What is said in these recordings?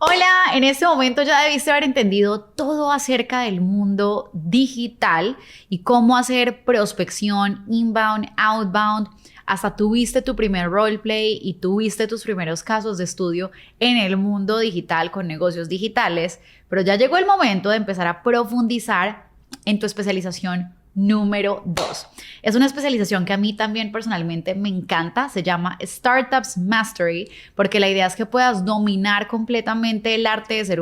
Hola, en este momento ya debiste haber entendido todo acerca del mundo digital y cómo hacer prospección inbound, outbound. Hasta tuviste tu primer roleplay y tuviste tus primeros casos de estudio en el mundo digital con negocios digitales, pero ya llegó el momento de empezar a profundizar en tu especialización número 2. Es una especialización que a mí también personalmente me encanta, se llama Startups Mastery, porque la idea es que puedas dominar completamente el arte de ser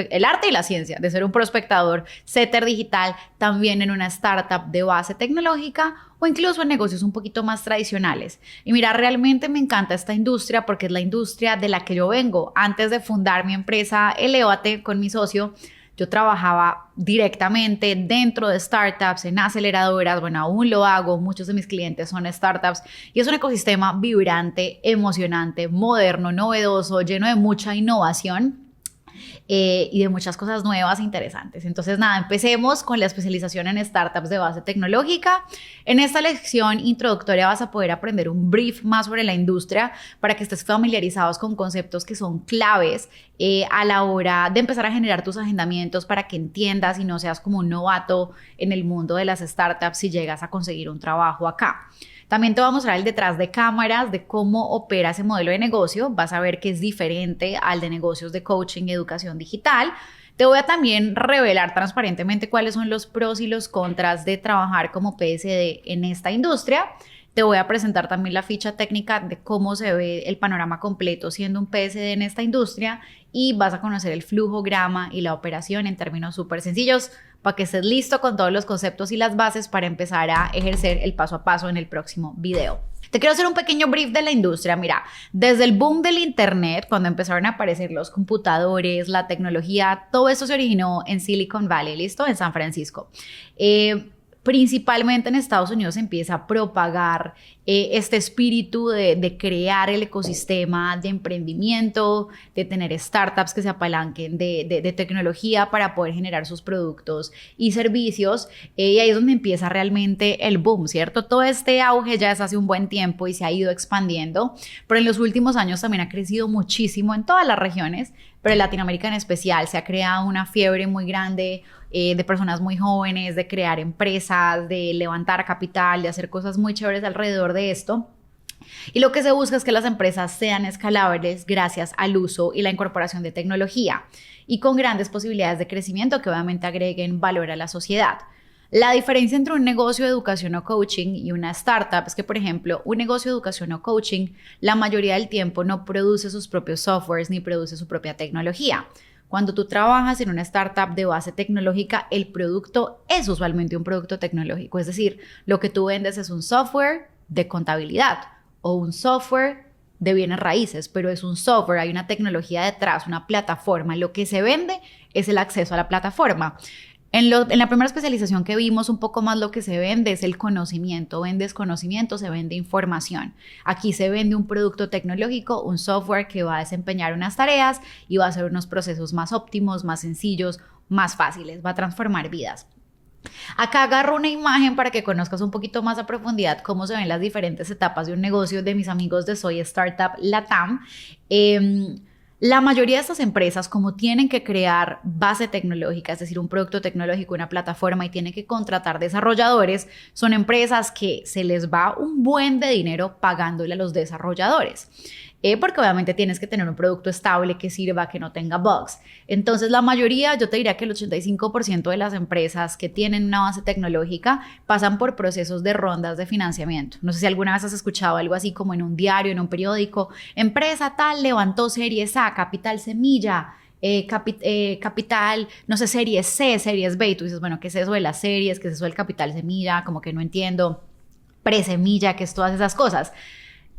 el arte y la ciencia de ser un prospectador setter digital también en una startup de base tecnológica o incluso en negocios un poquito más tradicionales. Y mira, realmente me encanta esta industria porque es la industria de la que yo vengo. Antes de fundar mi empresa Elevate con mi socio, yo trabajaba directamente dentro de startups, en aceleradoras, bueno, aún lo hago, muchos de mis clientes son startups y es un ecosistema vibrante, emocionante, moderno, novedoso, lleno de mucha innovación. Y de muchas cosas nuevas e interesantes. Entonces, nada, empecemos con la especialización en startups de base tecnológica. En esta lección introductoria vas a poder aprender un brief más sobre la industria para que estés familiarizados con conceptos que son claves a la hora de empezar a generar tus agendamientos para que entiendas y no seas como un novato en el mundo de las startups si llegas a conseguir un trabajo acá. También te voy a mostrar el detrás de cámaras de cómo opera ese modelo de negocio. Vas a ver que es diferente al de negocios de coaching y educación digital. Te voy a también revelar transparentemente cuáles son los pros y los contras de trabajar como PSD en esta industria. Te voy a presentar también la ficha técnica de cómo se ve el panorama completo siendo un PSD en esta industria y vas a conocer el flujograma y la operación en términos súper sencillos para que estés listo con todos los conceptos y las bases para empezar a ejercer el paso a paso en el próximo video. Te quiero hacer un pequeño brief de la industria. Mira, desde el boom del internet, cuando empezaron a aparecer los computadores, la tecnología, todo esto se originó en Silicon Valley, ¿listo? En San Francisco. Principalmente en Estados Unidos se empieza a propagar este espíritu de crear el ecosistema de emprendimiento, de tener startups que se apalanquen de tecnología para poder generar sus productos y servicios. Y ahí es donde empieza realmente el boom, ¿cierto? Todo este auge ya es hace un buen tiempo y se ha ido expandiendo, pero en los últimos años también ha crecido muchísimo en todas las regiones, pero en Latinoamérica en especial se ha creado una fiebre muy grande de personas muy jóvenes, de crear empresas, de levantar capital, de hacer cosas muy chéveres alrededor de esto. Y lo que se busca es que las empresas sean escalables gracias al uso y la incorporación de tecnología y con grandes posibilidades de crecimiento que obviamente agreguen valor a la sociedad. La diferencia entre un negocio de educación o coaching y una startup es que, por ejemplo, un negocio de educación o coaching, la mayoría del tiempo no produce sus propios softwares ni produce su propia tecnología. Cuando tú trabajas en una startup de base tecnológica, el producto es usualmente un producto tecnológico. Es decir, lo que tú vendes es un software de contabilidad o un software de bienes raíces, pero es un software, hay una tecnología detrás, una plataforma. Lo que se vende es el acceso a la plataforma. En la primera especialización que vimos un poco más lo que se vende es el conocimiento. Vendes conocimiento, se vende información. Aquí se vende un producto tecnológico, un software que va a desempeñar unas tareas y va a hacer unos procesos más óptimos, más sencillos, más fáciles. Va a transformar vidas. Acá agarro una imagen para que conozcas un poquito más a profundidad cómo se ven las diferentes etapas de un negocio de mis amigos de Soy Startup Latam. La mayoría de estas empresas, como tienen que crear base tecnológica, es decir, un producto tecnológico, una plataforma y tienen que contratar desarrolladores, son empresas que se les va un buen de dinero pagándole a los desarrolladores. Porque obviamente tienes que tener un producto estable que sirva, que no tenga bugs. Entonces la mayoría, yo te diría que el 85% de las empresas que tienen una base tecnológica pasan por procesos de rondas de financiamiento. No sé si alguna vez has escuchado algo así como en un diario, en un periódico, empresa tal levantó series A, capital semilla, capital, no sé, series C, series B, y tú dices, bueno, ¿qué es eso de las series? ¿Qué es eso del capital semilla? Como que no entiendo, presemilla, ¿qué es todas esas cosas?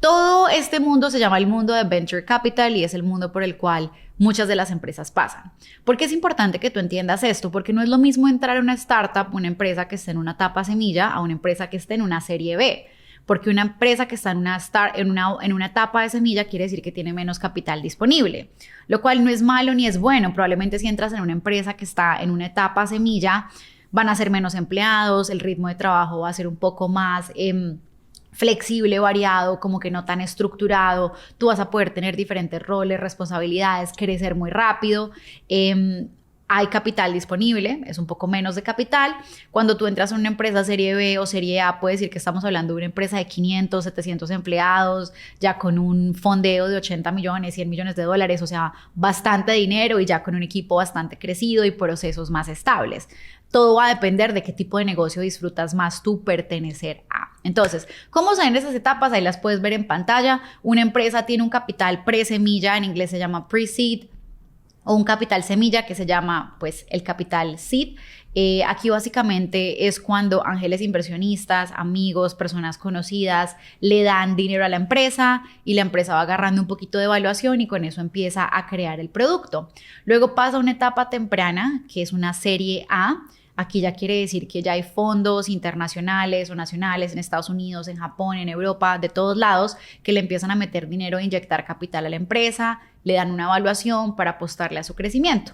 Todo este mundo se llama el mundo de Venture Capital y es el mundo por el cual muchas de las empresas pasan. ¿Por qué es importante que tú entiendas esto? Porque no es lo mismo entrar a una startup, una empresa que esté en una etapa semilla, a una empresa que esté en una serie B. Porque una empresa que está en una etapa de semilla quiere decir que tiene menos capital disponible, lo cual no es malo ni es bueno. Probablemente si entras en una empresa que está en una etapa semilla, van a ser menos empleados, el ritmo de trabajo va a ser un poco más flexible, variado, como que no tan estructurado. Tú vas a poder tener diferentes roles, responsabilidades, crecer muy rápido. Hay capital disponible, es un poco menos de capital. Cuando tú entras a una empresa serie B o serie A, puedes decir que estamos hablando de una empresa de 500, 700 empleados, ya con un fondeo de 80 millones, 100 millones de dólares, o sea, bastante dinero y ya con un equipo bastante crecido y procesos más estables. Todo va a depender de qué tipo de negocio disfrutas más tú pertenecer a. Entonces, ¿cómo se ven esas etapas? Ahí las puedes ver en pantalla. Una empresa tiene un capital pre-semilla, en inglés se llama pre-seed, o un capital semilla que se llama pues el capital seed. Aquí básicamente es cuando ángeles inversionistas, amigos, personas conocidas le dan dinero a la empresa y la empresa va agarrando un poquito de evaluación y con eso empieza a crear el producto. Luego pasa a una etapa temprana que es una serie A. Aquí ya quiere decir que ya hay fondos internacionales o nacionales en Estados Unidos, en Japón, en Europa, de todos lados, que le empiezan a meter dinero e inyectar capital a la empresa, le dan una evaluación para apostarle a su crecimiento.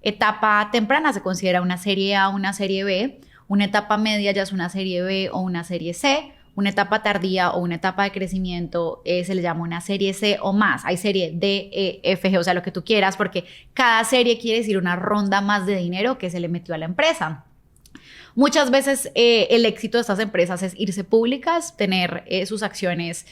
Etapa temprana se considera una serie A o una serie B, una etapa media ya es una serie B o una serie C, una etapa tardía o una etapa de crecimiento se le llama una serie C o más. Hay serie D, E, F, G, o sea, lo que tú quieras, porque cada serie quiere decir una ronda más de dinero que se le metió a la empresa. Muchas veces el éxito de estas empresas es irse públicas, tener sus acciones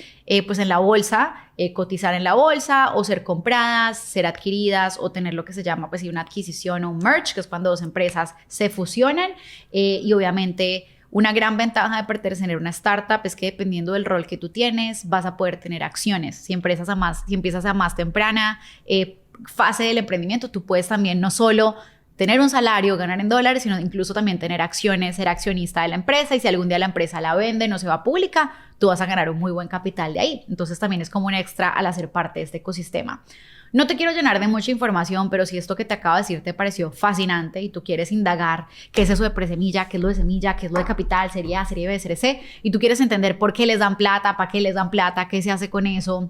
pues en la bolsa, cotizar en la bolsa o ser compradas, ser adquiridas o tener lo que se llama pues una adquisición o un merge, que es cuando dos empresas se fusionan y obviamente una gran ventaja de pertenecer a una startup es que dependiendo del rol que tú tienes vas a poder tener acciones. Si empiezas a más temprana fase del emprendimiento, tú puedes también no solo tener un salario, ganar en dólares, sino incluso también tener acciones, ser accionista de la empresa y si algún día la empresa la vende, no se va pública, tú vas a ganar un muy buen capital de ahí. Entonces también es como un extra al hacer parte de este ecosistema. No te quiero llenar de mucha información, pero si esto que te acabo de decir te pareció fascinante y tú quieres indagar qué es eso de presemilla, qué es lo de semilla, qué es lo de capital, serie A, serie B, serie C, y tú quieres entender por qué les dan plata, para qué les dan plata, qué se hace con eso,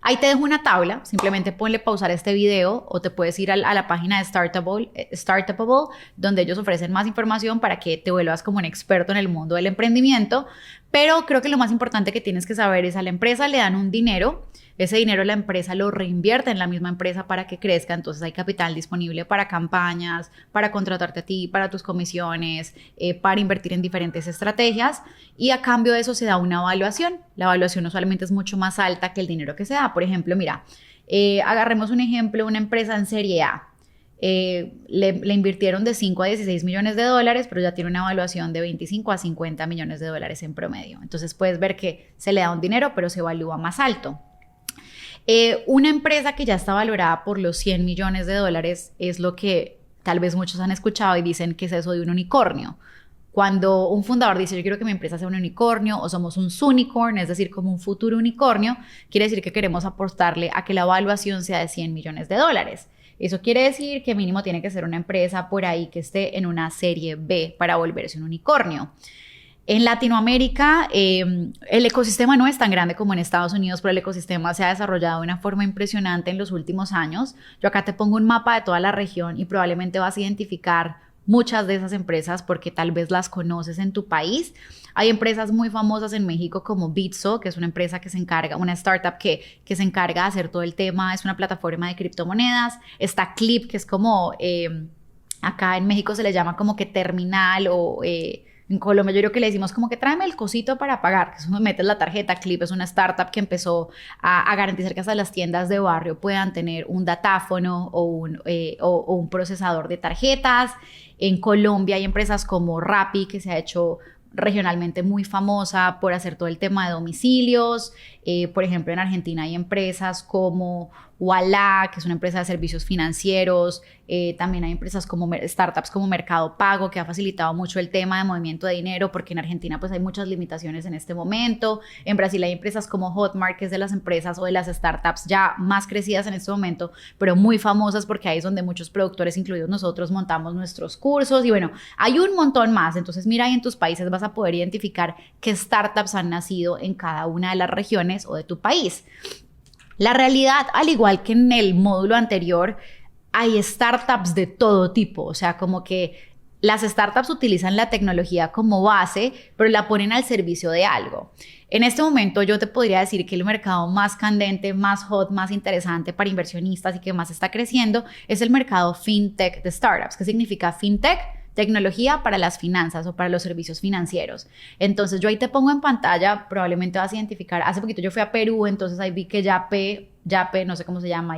ahí te dejo una tabla, simplemente ponle pausar este video o te puedes ir a la página de Startupable, donde ellos ofrecen más información para que te vuelvas como un experto en el mundo del emprendimiento. Pero creo que lo más importante que tienes que saber es a la empresa le dan un dinero, ese dinero la empresa lo reinvierte en la misma empresa para que crezca, entonces hay capital disponible para campañas, para contratarte a ti, para tus comisiones, para invertir en diferentes estrategias y a cambio de eso se da una evaluación. La evaluación usualmente es mucho más alta que el dinero que se da. Por ejemplo, mira, agarremos un ejemplo, una empresa en serie A. Le invirtieron de 5 a 16 millones de dólares, pero ya tiene una evaluación de 25 a 50 millones de dólares en promedio. Entonces puedes ver que se le da un dinero, pero se evalúa más alto. Una empresa que ya está valorada por los 100 millones de dólares es lo que tal vez muchos han escuchado y dicen que es eso de un unicornio. Cuando un fundador dice yo quiero que mi empresa sea un unicornio o somos un unicorn, es decir, como un futuro unicornio, quiere decir que queremos apostarle a que la evaluación sea de 100 millones de dólares. Eso quiere decir que mínimo tiene que ser una empresa por ahí que esté en una serie B para volverse un unicornio. En Latinoamérica, el ecosistema no es tan grande como en Estados Unidos, pero el ecosistema se ha desarrollado de una forma impresionante en los últimos años. Yo acá te pongo un mapa de toda la región y probablemente vas a identificar muchas de esas empresas porque tal vez las conoces en tu país. Hay empresas muy famosas en México como Bitso, que es una empresa que se encarga, una startup que se encarga de hacer todo el tema, es una plataforma de criptomonedas. Está Clip, que es como, acá en México se le llama como que terminal o... en Colombia yo creo que le decimos como que tráeme el cosito para pagar, que es donde metes la tarjeta. Clip es una startup que empezó a garantizar que hasta las tiendas de barrio puedan tener un datáfono o un procesador de tarjetas. En Colombia hay empresas como Rappi, que se ha hecho regionalmente muy famosa por hacer todo el tema de domicilios. Por ejemplo, en Argentina hay empresas como Ualá, que es una empresa de servicios financieros. También hay empresas como startups como Mercado Pago, que ha facilitado mucho el tema de movimiento de dinero, porque en Argentina pues hay muchas limitaciones en este momento. En Brasil hay empresas como Hotmart, que es de las empresas o de las startups ya más crecidas en este momento, pero muy famosas porque ahí es donde muchos productores, incluidos nosotros, montamos nuestros cursos. Y bueno, hay un montón más. Entonces mira, ahí en tus países vas a poder identificar qué startups han nacido en cada una de las regiones o de tu país. La realidad, al igual que en el módulo anterior, hay startups de todo tipo, o sea, como que las startups utilizan la tecnología como base, pero la ponen al servicio de algo. En este momento yo te podría decir que el mercado más candente, más hot, más interesante para inversionistas y que más está creciendo es el mercado fintech de startups. ¿Qué significa fintech? Tecnología para las finanzas o para los servicios financieros. Entonces yo ahí te pongo en pantalla, probablemente vas a identificar, hace poquito yo fui a Perú, entonces ahí vi que Yape, no sé cómo se llama,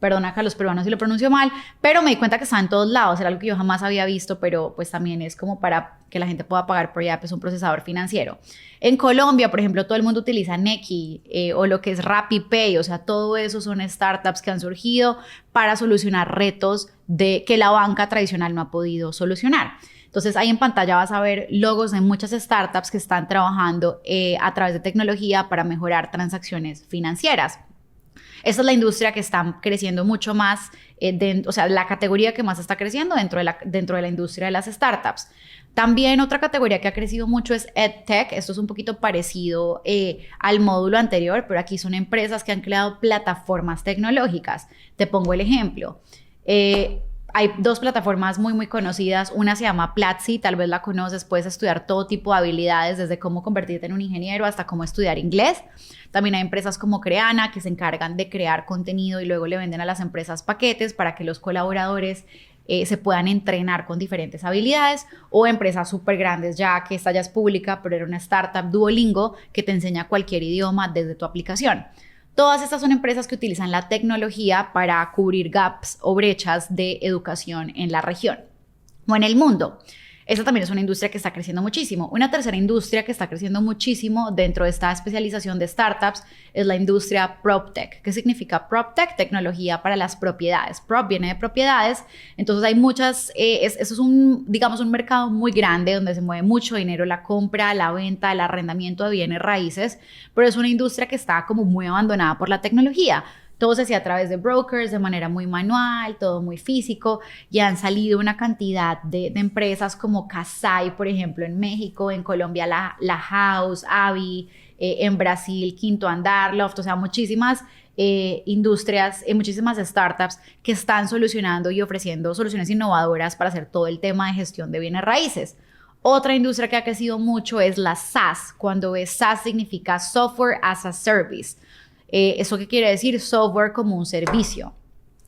perdona acá a los peruanos si lo pronuncio mal, pero me di cuenta que está en todos lados, era algo que yo jamás había visto, pero pues también es como para que la gente pueda pagar por Yape, es un procesador financiero. En Colombia, por ejemplo, todo el mundo utiliza Nequi o lo que es RappiPay, o sea, todo eso son startups que han surgido para solucionar retos que la banca tradicional no ha podido solucionar. Entonces ahí en pantalla vas a ver logos de muchas startups que están trabajando a través de tecnología para mejorar transacciones financieras. Esta es la industria que está creciendo mucho más, o sea, la categoría que más está creciendo dentro de la industria de las startups. También otra categoría que ha crecido mucho es EdTech. Esto es un poquito parecido al módulo anterior, pero aquí son empresas que han creado plataformas tecnológicas. Te pongo el ejemplo. Hay dos plataformas muy conocidas. Una se llama Platzi, tal vez la conoces. Puedes estudiar todo tipo de habilidades, desde cómo convertirte en un ingeniero hasta cómo estudiar inglés. También hay empresas como Creana que se encargan de crear contenido y luego le venden a las empresas paquetes para que los colaboradores se puedan entrenar con diferentes habilidades, o empresas súper grandes, ya que esta ya es pública, pero era una startup, Duolingo, que te enseña cualquier idioma desde tu aplicación. Todas estas son empresas que utilizan la tecnología para cubrir gaps o brechas de educación en la región o en el mundo. Esta también es una industria que está creciendo muchísimo. Una tercera industria que está creciendo muchísimo dentro de esta especialización de startups es la industria PropTech. ¿Qué significa PropTech? Tecnología para las propiedades. Prop viene de propiedades, entonces hay muchas, eso es un mercado muy grande donde se mueve mucho dinero, la compra, la venta, el arrendamiento de bienes raíces, pero es una industria que está como muy abandonada por la tecnología. Todo se hacía a través de brokers, de manera muy manual, todo muy físico, y han salido una cantidad de empresas como Kasai, por ejemplo, en México, en Colombia la House, Avi, en Brasil Quinto Andar, Loft, o sea, muchísimas industrias, muchísimas startups que están solucionando y ofreciendo soluciones innovadoras para hacer todo el tema de gestión de bienes raíces. Otra industria que ha crecido mucho es la SaaS. Cuando ves SaaS significa Software as a Service. ¿Eso qué quiere decir? Software como un servicio.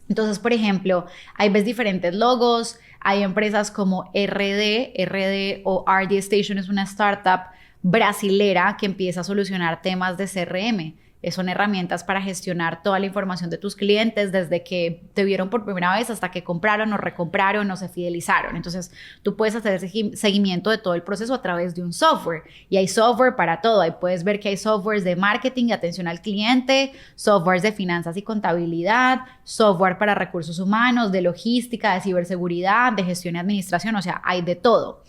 Entonces, por ejemplo, ahí ves diferentes logos, hay empresas como RD o RD Station es una startup brasilera que empieza a solucionar temas de CRM. Son herramientas para gestionar toda la información de tus clientes desde que te vieron por primera vez hasta que compraron o recompraron o se fidelizaron. Entonces, tú puedes hacer ese seguimiento de todo el proceso a través de un software. Y hay software para todo. Ahí puedes ver que hay softwares de marketing y atención al cliente, softwares de finanzas y contabilidad, software para recursos humanos, de logística, de ciberseguridad, de gestión y administración. O sea, hay de todo.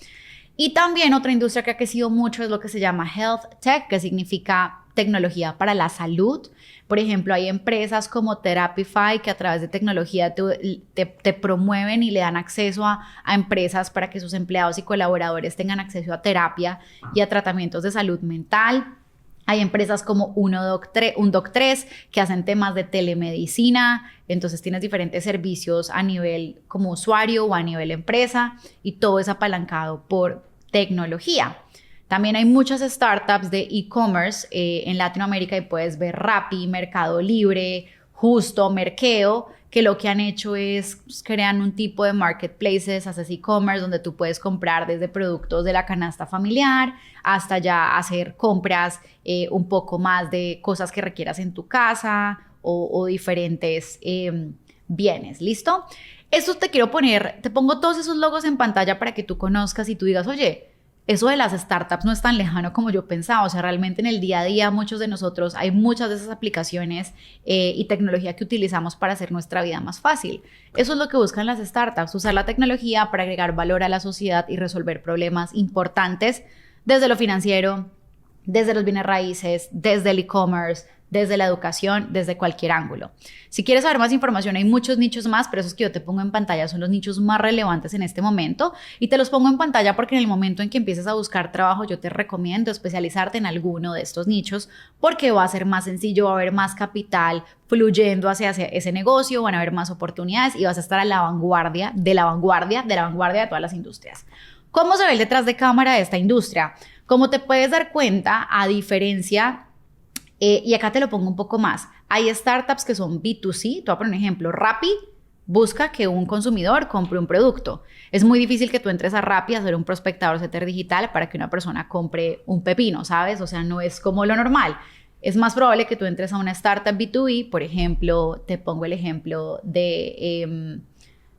Y también otra industria que ha crecido mucho es lo que se llama Health Tech, que significa tecnología para la salud. Por ejemplo, hay empresas como Therapify que a través de tecnología te promueven y le dan acceso a empresas para que sus empleados y colaboradores tengan acceso a terapia y a tratamientos de salud mental. Hay empresas como UnDoc3 que hacen temas de telemedicina, entonces tienes diferentes servicios a nivel como usuario o a nivel empresa y todo es apalancado por tecnología. También hay muchas startups de e-commerce en Latinoamérica y puedes ver Rappi, Mercado Libre, Justo, Merkeo, que lo que han hecho es crean un tipo de marketplaces, haces e-commerce donde tú puedes comprar desde productos de la canasta familiar hasta ya hacer compras un poco más de cosas que requieras en tu casa o diferentes bienes. ¿Listo? Esto te pongo todos esos logos en pantalla para que tú conozcas y tú digas, oye, eso de las startups no es tan lejano como yo pensaba. O sea, realmente en el día a día muchos de nosotros hay muchas de esas aplicaciones y tecnología que utilizamos para hacer nuestra vida más fácil. Eso es lo que buscan las startups, usar la tecnología para agregar valor a la sociedad y resolver problemas importantes desde lo financiero, desde los bienes raíces, desde el e-commerce, desde la educación, desde cualquier ángulo. Si quieres saber más información, hay muchos nichos más, pero esos que yo te pongo en pantalla son los nichos más relevantes en este momento y te los pongo en pantalla porque en el momento en que empieces a buscar trabajo, yo te recomiendo especializarte en alguno de estos nichos porque va a ser más sencillo, va a haber más capital fluyendo hacia ese negocio, van a haber más oportunidades y vas a estar a la vanguardia de todas las industrias. ¿Cómo se ve el detrás de cámara de esta industria? Como te puedes dar cuenta, a diferencia, y acá te lo pongo un poco más, hay startups que son B2C, te voy a poner un ejemplo, Rappi busca que un consumidor compre un producto. Es muy difícil que tú entres a Rappi a ser un prospectador setter digital para que una persona compre un pepino, ¿sabes? O sea, no es como lo normal. Es más probable que tú entres a una startup B2B, por ejemplo, te pongo el ejemplo de,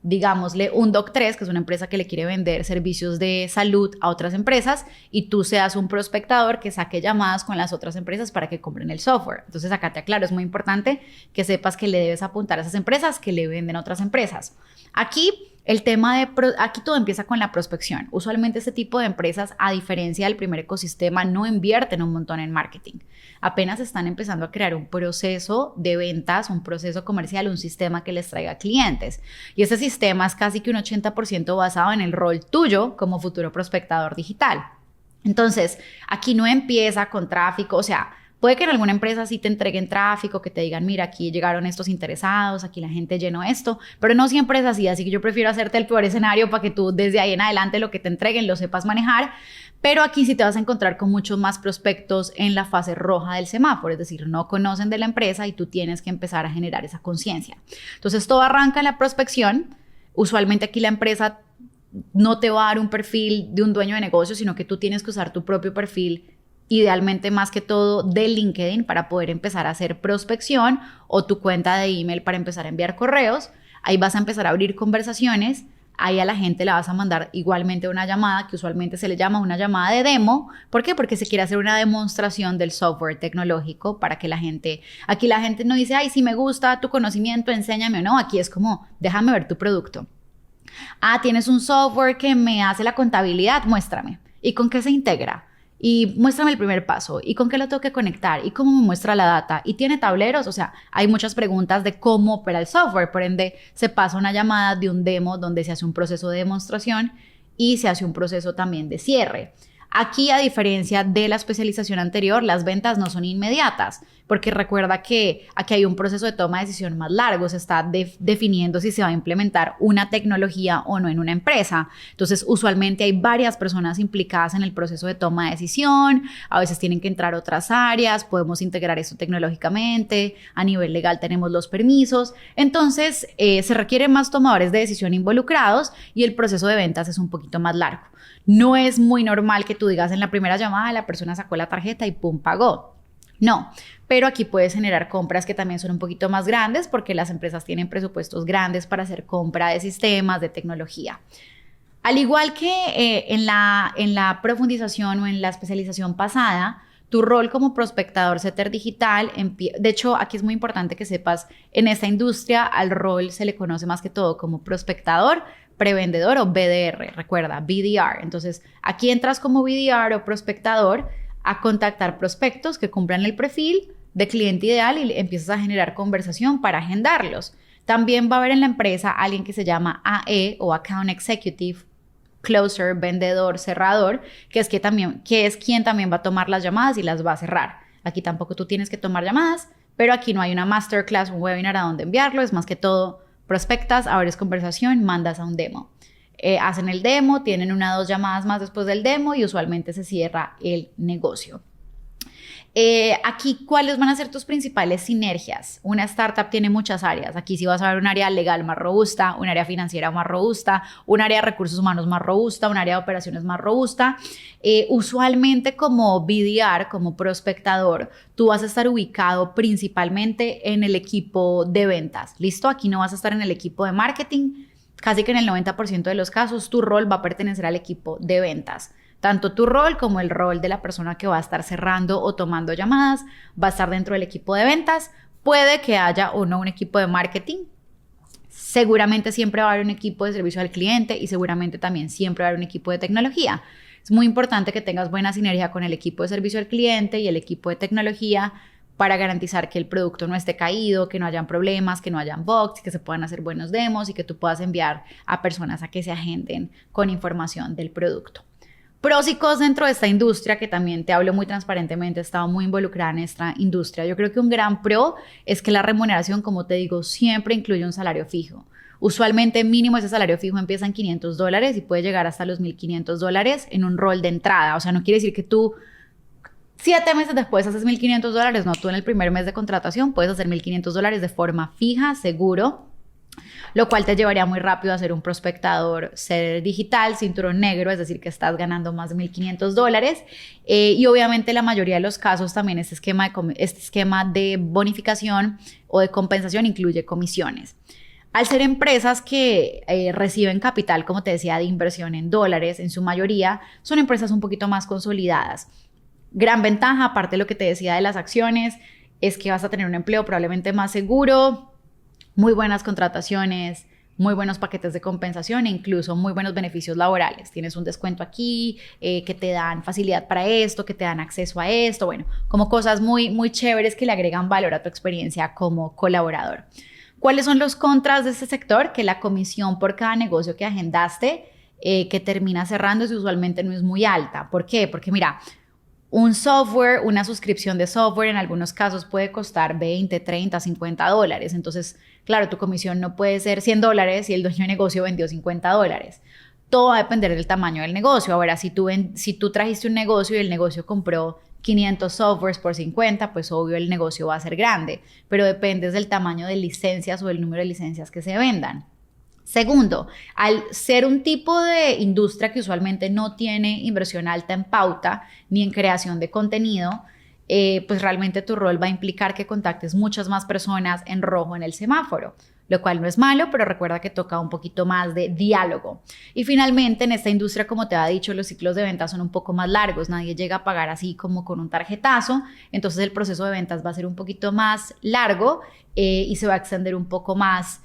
digámosle, un Doc3, que es una empresa que le quiere vender servicios de salud a otras empresas, y tú seas un prospectador que saque llamadas con las otras empresas para que compren el software. Entonces, acá te aclaro, es muy importante que sepas que le debes apuntar a esas empresas que le venden a otras empresas. Aquí aquí todo empieza con la prospección. Usualmente este tipo de empresas, a diferencia del primer ecosistema, no invierten un montón en marketing. Apenas están empezando a crear un proceso de ventas, un proceso comercial, un sistema que les traiga clientes. Y ese sistema es casi que un 80% basado en el rol tuyo como futuro prospectador digital. Entonces, aquí no empieza con tráfico, o sea, puede que en alguna empresa sí te entreguen tráfico, que te digan, mira, aquí llegaron estos interesados, aquí la gente llenó esto, pero no siempre es así que yo prefiero hacerte el peor escenario para que tú desde ahí en adelante lo que te entreguen lo sepas manejar, pero aquí sí te vas a encontrar con muchos más prospectos en la fase roja del semáforo, es decir, no conocen de la empresa y tú tienes que empezar a generar esa conciencia. Entonces, todo arranca en la prospección. Usualmente aquí la empresa no te va a dar un perfil de un dueño de negocio, sino que tú tienes que usar tu propio perfil, idealmente más que todo de LinkedIn, para poder empezar a hacer prospección, o tu cuenta de email para empezar a enviar correos. Ahí vas a empezar a abrir conversaciones, ahí a la gente le vas a mandar igualmente una llamada, que usualmente se le llama una llamada de demo. ¿Por qué? Porque se quiere hacer una demostración del software tecnológico para que aquí la gente no dice, ay, si me gusta tu conocimiento, enséñame o no, aquí es como, déjame ver tu producto. Ah, tienes un software que me hace la contabilidad, muéstrame. ¿Y con qué se integra? Y muéstrame el primer paso, y con qué lo tengo que conectar, y cómo me muestra la data, y tiene tableros. O sea, hay muchas preguntas de cómo opera el software, por ende se pasa una llamada de un demo donde se hace un proceso de demostración y se hace un proceso también de cierre. Aquí, a diferencia de la especialización anterior, las ventas no son inmediatas, porque recuerda que aquí hay un proceso de toma de decisión más largo, se está definiendo si se va a implementar una tecnología o no en una empresa. Entonces, usualmente hay varias personas implicadas en el proceso de toma de decisión, a veces tienen que entrar otras áreas, podemos integrar eso tecnológicamente, a nivel legal tenemos los permisos, entonces se requieren más tomadores de decisión involucrados y el proceso de ventas es un poquito más largo. No es muy normal que tú digas en la primera llamada la persona sacó la tarjeta y pum, pagó. No, pero aquí puedes generar compras que también son un poquito más grandes porque las empresas tienen presupuestos grandes para hacer compra de sistemas, de tecnología. Al igual que en la profundización o en la especialización pasada, tu rol como prospectador setter digital, de hecho, aquí es muy importante que sepas, en esta industria al rol se le conoce más que todo como prospectador, prevendedor o BDR, recuerda, BDR. Entonces, aquí entras como BDR o prospectador a contactar prospectos que cumplan el perfil de cliente ideal y empiezas a generar conversación para agendarlos. También va a haber en la empresa alguien que se llama AE o Account Executive, Closer, vendedor, cerrador, que es quien también va a tomar las llamadas y las va a cerrar. Aquí tampoco tú tienes que tomar llamadas, pero aquí no hay una masterclass, un webinar a donde enviarlo, es más que todo prospectas, abres conversación, mandas a un demo. Hacen el demo, tienen 1 o 2 llamadas más después del demo y usualmente se cierra el negocio. Aquí, ¿cuáles van a ser tus principales sinergias? Una startup tiene muchas áreas. Aquí sí vas a ver un área legal más robusta, un área financiera más robusta, un área de recursos humanos más robusta, un área de operaciones más robusta. Usualmente como BDR, como prospectador, tú vas a estar ubicado principalmente en el equipo de ventas. ¿Listo? Aquí no vas a estar en el equipo de marketing. Casi que en el 90% de los casos tu rol va a pertenecer al equipo de ventas. Tanto tu rol como el rol de la persona que va a estar cerrando o tomando llamadas va a estar dentro del equipo de ventas. Puede que haya o no un equipo de marketing. Seguramente siempre va a haber un equipo de servicio al cliente y seguramente también siempre va a haber un equipo de tecnología. Es muy importante que tengas buena sinergia con el equipo de servicio al cliente y el equipo de tecnología para garantizar que el producto no esté caído, que no hayan problemas, que no hayan bugs, que se puedan hacer buenos demos y que tú puedas enviar a personas a que se agenden con información del producto. Pros y cons dentro de esta industria, que también te hablo muy transparentemente, he estado muy involucrada en esta industria. Yo creo que un gran pro es que la remuneración, como te digo, siempre incluye un salario fijo. Usualmente mínimo ese salario fijo empieza en $500 y puede llegar hasta los $1,500 en un rol de entrada. O sea, no quiere decir que tú 7 meses después haces $1,500. No, tú en el primer mes de contratación puedes hacer $1,500 de forma fija, seguro, lo cual te llevaría muy rápido a ser un prospectador, ser digital, cinturón negro, es decir, que estás ganando más de $1,500. Y obviamente la mayoría de los casos también este esquema de bonificación o de compensación incluye comisiones. Al ser empresas que reciben capital, como te decía, de inversión en dólares, en su mayoría, son empresas un poquito más consolidadas. Gran ventaja, aparte de lo que te decía de las acciones, es que vas a tener un empleo probablemente más seguro, muy buenas contrataciones, muy buenos paquetes de compensación e incluso muy buenos beneficios laborales. Tienes un descuento aquí, que te dan facilidad para esto, que te dan acceso a esto, bueno, como cosas muy, muy chéveres que le agregan valor a tu experiencia como colaborador. ¿Cuáles son los contras de este sector? Que la comisión por cada negocio que agendaste, que termina cerrando, usualmente no es muy alta. ¿Por qué? Porque mira, un software, una suscripción de software en algunos casos puede costar $20, $30, $50. Entonces, claro, tu comisión no puede ser $100 si el dueño de negocio vendió $50. Todo va a depender del tamaño del negocio. Ahora, si tú trajiste un negocio y el negocio compró 500 softwares por 50, pues obvio el negocio va a ser grande, pero depende del tamaño de licencias o del número de licencias que se vendan. Segundo, al ser un tipo de industria que usualmente no tiene inversión alta en pauta ni en creación de contenido, pues realmente tu rol va a implicar que contactes muchas más personas en rojo en el semáforo, lo cual no es malo, pero recuerda que toca un poquito más de diálogo. Y finalmente, en esta industria, como te había dicho, los ciclos de ventas son un poco más largos. Nadie llega a pagar así como con un tarjetazo. Entonces, el proceso de ventas va a ser un poquito más largo y se va a extender un poco más.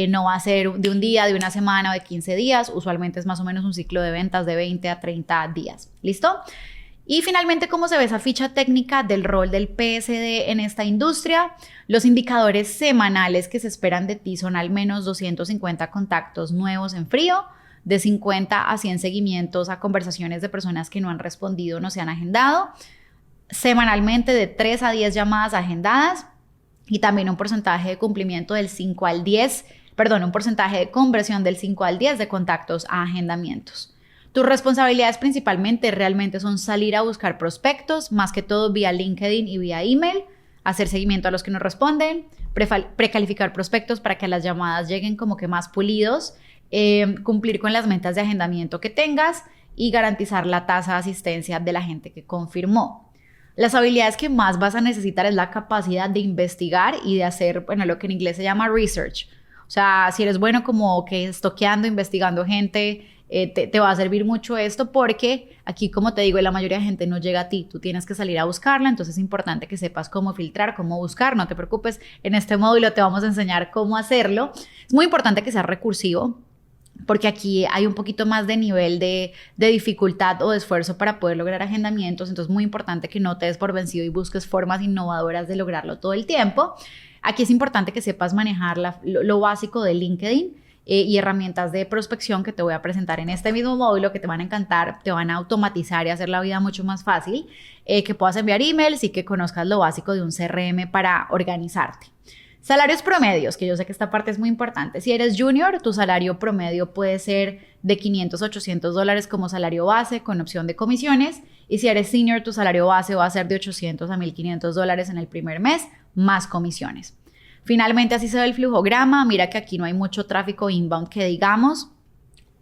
No va a ser de un día, de una semana o de 15 días. Usualmente es más o menos un ciclo de ventas de 20 a 30 días. ¿Listo? Y finalmente, ¿cómo se ve esa ficha técnica del rol del PSD en esta industria? Los indicadores semanales que se esperan de ti son al menos 250 contactos nuevos en frío, de 50 a 100 seguimientos a conversaciones de personas que no han respondido o no se han agendado, semanalmente de 3 a 10 llamadas agendadas y también un porcentaje de cumplimiento del 5 al 10, un porcentaje de conversión del 5 al 10 de contactos a agendamientos. Tus responsabilidades principalmente realmente son salir a buscar prospectos, más que todo vía LinkedIn y vía email, hacer seguimiento a los que nos responden, precalificar prospectos para que las llamadas lleguen como que más pulidos, cumplir con las metas de agendamiento que tengas y garantizar la tasa de asistencia de la gente que confirmó. Las habilidades que más vas a necesitar es la capacidad de investigar y de hacer, lo que en inglés se llama research. O sea, si eres bueno como que estoqueando, investigando gente, te va a servir mucho esto porque aquí, como te digo, la mayoría de gente no llega a ti. Tú tienes que salir a buscarla, entonces es importante que sepas cómo filtrar, cómo buscar. No te preocupes, en este módulo te vamos a enseñar cómo hacerlo. Es muy importante que seas recursivo porque aquí hay un poquito más de nivel de dificultad o de esfuerzo para poder lograr agendamientos. Entonces es muy importante que no te des por vencido y busques formas innovadoras de lograrlo todo el tiempo. Aquí es importante que sepas manejar lo básico de LinkedIn y herramientas de prospección que te voy a presentar en este mismo módulo que te van a encantar, te van a automatizar y hacer la vida mucho más fácil, que puedas enviar emails y que conozcas lo básico de un CRM para organizarte. Salarios promedios, que yo sé que esta parte es muy importante. Si eres junior, tu salario promedio puede ser de $500 a $800 como salario base con opción de comisiones. Y si eres senior, tu salario base va a ser de $800 a $1,500 en el primer mes, más comisiones. Finalmente, así se ve el flujograma. Mira que aquí no hay mucho tráfico inbound que digamos.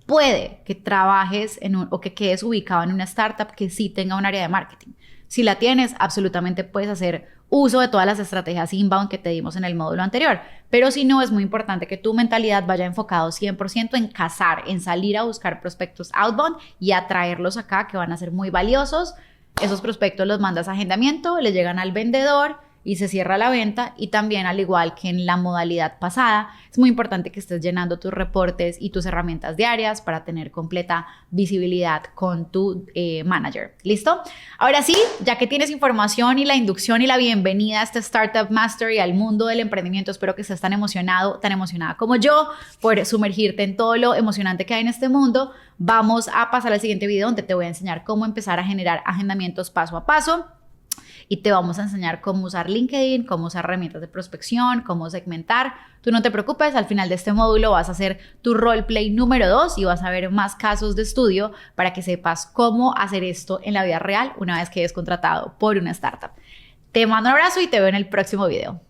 Puede que trabajes o que quedes ubicado en una startup que sí tenga un área de marketing. Si la tienes, absolutamente puedes hacer uso de todas las estrategias inbound que te dimos en el módulo anterior. Pero si no, es muy importante que tu mentalidad vaya enfocado 100% en cazar, en salir a buscar prospectos outbound y atraerlos acá, que van a ser muy valiosos. Esos prospectos los mandas a agendamiento, le llegan al vendedor y se cierra la venta. Y también, al igual que en la modalidad pasada, es muy importante que estés llenando tus reportes y tus herramientas diarias para tener completa visibilidad con tu manager. ¿Listo? Ahora sí, ya que tienes información y la inducción y la bienvenida a este Startup Mastery, al mundo del emprendimiento, espero que estés tan emocionado, tan emocionada como yo por sumergirte en todo lo emocionante que hay en este mundo. Vamos a pasar al siguiente video donde te voy a enseñar cómo empezar a generar agendamientos paso a paso. Y te vamos a enseñar cómo usar LinkedIn, cómo usar herramientas de prospección, cómo segmentar. Tú no te preocupes, al final de este módulo vas a hacer tu roleplay número 2 y vas a ver más casos de estudio para que sepas cómo hacer esto en la vida real una vez que eres contratado por una startup. Te mando un abrazo y te veo en el próximo video.